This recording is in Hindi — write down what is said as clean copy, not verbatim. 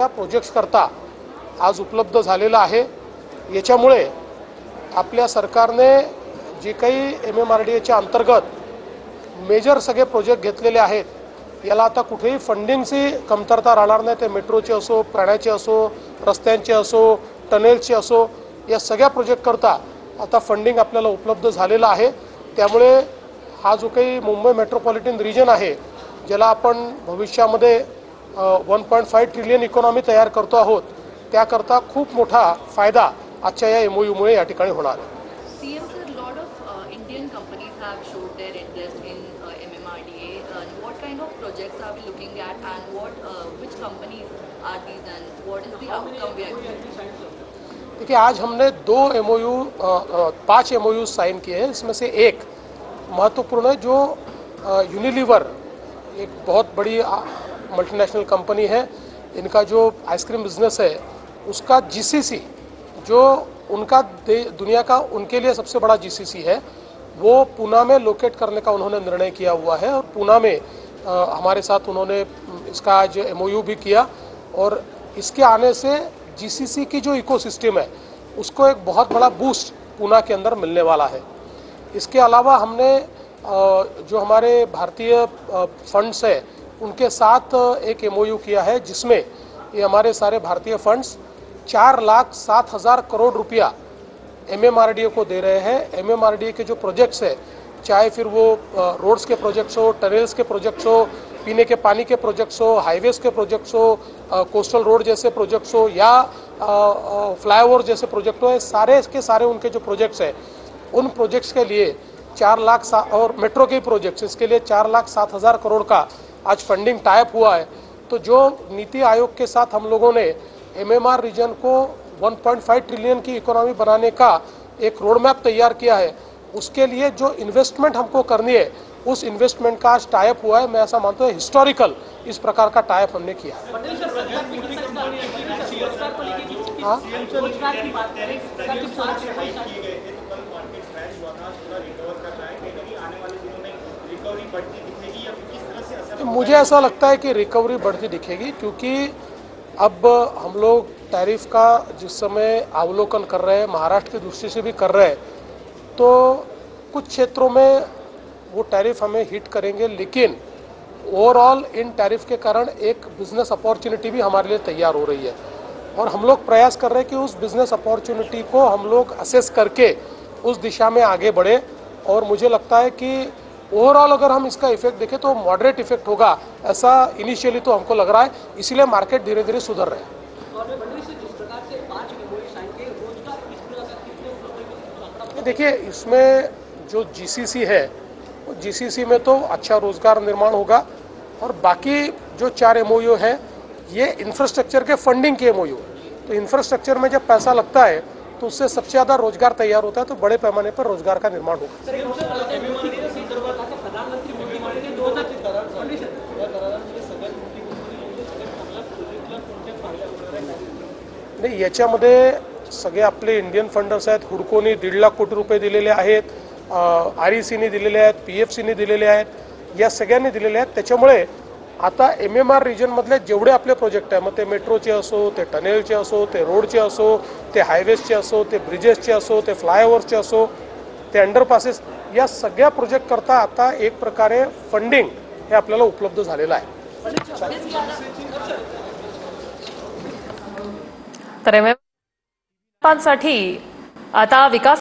या प्रोजेक्ट्स करता आज उपलब्ध झालेला आहे। याच्यामुळे आपल्या सरकारने जे काही MMRDAच्या अंतर्गत मेजर सगळे प्रोजेक्ट घेतलेले आहेत याला आता कुठेही फंडिंगची कमतरता राहणार नाही। ते मेट्रोचे असो, पाण्याचे असो, रस्त्यांचे असो, टनेल्सचे असो, या सगळ्या प्रोजेक्ट करता आता फंडिंग आपल्याला उपलब्ध झालेलं आहे। त्यामुळे हा जो काही मुंबई मेट्रोपॉलिटन रिजन आहे ज्याला आपण भविष्यामध्ये 1.5 ट्रिलियन इकॉनॉमी तयार करतो आहोत त्याकरता खूप मोठा फायदा आजच्या या MOU मुळे या ठिकाणी होणार आहे। CM sir, lot of Indian companies have showed their interest in MMRDA. What kind of projects are we looking at, and which companies are these, and what is the outcome we are expecting? देखिए, आज हमने 5 MOU साइन किए हैं। इसमें से एक महत्वपूर्ण है जो यूनिलीवर, एक बहुत बड़ी मल्टीनेशनल कंपनी है, इनका जो आइसक्रीम बिजनेस है उसका GCC जो उनका दुनिया का उनके लिए सबसे बड़ा GCC है वो पूना में लोकेट करने का उन्होंने निर्णय किया हुआ है। और पूना में हमारे साथ उन्होंने इसका आज MOU भी किया और इसके आने से GCC की जो इकोसिस्टम है उसको एक बहुत बड़ा बूस्ट पूना के अंदर मिलने वाला है। इसके अलावा हमने जो हमारे भारतीय फंड्स है उनके साथ एक MOU किया है जिसमें ये हमारे सारे भारतीय फंड्स 4,07,000 करोड़ रुपया MMRDA को दे रहे हैं। MMRDA के जो प्रोजेक्ट्स है, चाहे फिर वो रोड्स के प्रोजेक्ट्स हो, टनल्स के प्रोजेक्ट्स हो, पीने के पानी के प्रोजेक्ट्स हो, हाईवेज के प्रोजेक्ट्स हो, कोस्टल रोड जैसे प्रोजेक्ट्स हो या फ्लाईओवर जैसे प्रोजेक्ट हो, सारे के सारे उनके जो प्रोजेक्ट्स हैं उन प्रोजेक्ट्स के लिए 4 लाख और मेट्रो के प्रोजेक्ट्स इसके लिए 4,07,000 करोड़ का आज फंडिंग टाइप हुआ है। तो जो नीति आयोग के साथ हम लोगों ने MMR रीजन को 1.5 ट्रिलियन की इकोनॉमी बनाने का एक रोड मैप तैयार किया है, उसके लिए जो इन्वेस्टमेंट हमको करनी है उस इन्वेस्टमेंट का आज टाइप हुआ है। मैं ऐसा मानता हूँ हिस्टोरिकल इस प्रकार का टाइप हमने किया है। मुझे ऐसा लगता है कि रिकवरी बढ़ती दिखेगी, क्योंकि अब हम लोग टैरिफ का जिस समय अवलोकन कर रहे हैं, महाराष्ट्र की दृष्टि से भी कर रहे हैं, तो कुछ क्षेत्रों में वो टैरिफ हमें हिट करेंगे, लेकिन ओवरऑल इन टैरिफ के कारण एक बिजनेस अपॉर्चुनिटी भी हमारे लिए तैयार हो रही है और हम लोग प्रयास कर रहे हैं कि उस बिजनेस अपॉर्चुनिटी को हम लोग असेस करके उस दिशा में आगे बढ़े। और मुझे लगता है कि ओवरऑल अगर हम इसका इफेक्ट देखें तो मॉडरेट इफेक्ट होगा, ऐसा इनिशियली तो हमको लग रहा है, इसीलिए मार्केट धीरे धीरे सुधर रहे हैं। देखिए, इसमें जो GCC है वो GCC में तो अच्छा रोजगार निर्माण होगा और बाकी जो 4 MOU है ये इंफ्रास्ट्रक्चर के फंडिंग के MOU है। तो इंफ्रास्ट्रक्चर में जब पैसा लगता है तो उससे सबसे ज़्यादा रोजगार तैयार होता है, तो बड़े पैमाने पर रोजगार का निर्माण होगा। नाही, याच्यामध्ये सगळे आपले इंडियन फंडर्स आहेत। हुडकोनी 1.5 लाख कोटी रुपये दिलेले आहेत, RECने दिलेले आहेत, PFCने दिलेले आहेत, या सगळ्यांनी दिलेले आहेत। त्याच्यामुळे आता MMR रिजन मधले जेवढे आपले प्रोजेक्ट आहे, मग ते मेट्रोचे असो, ते टनेलचे असो, ते रोडचे असो, ते हायवेजचे असो, ते ब्रिजेसचे असो, ते फ्लायओव्हरचे असो, ते अंडरपासेस, या सगळ्या प्रोजेक्ट करता आता एक प्रकारे फंडिंग हे आपल्याला उपलब्ध झालेलं आहे। तर साठी आता विकास